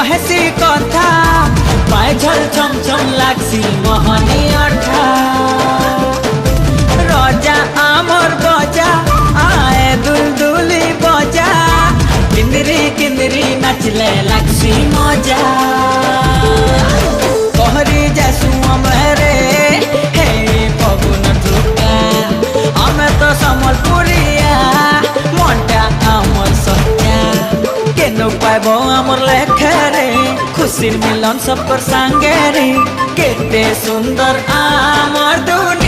कहेसी कथा पाए झल छम छम लागसी मोहनी अठा रजा आमर बजा आए दुलदुली बजा किंदरी किंदरी नाचले लागसी मजा कहरी जासु अमरे हे पवन टुका हमें तो समलपुरिया मनटा आमर सत्या केनो पाइबो आमर लेखरे खुशी मिलन सब पर संगे रे केते सुंदर आमर दुनिया।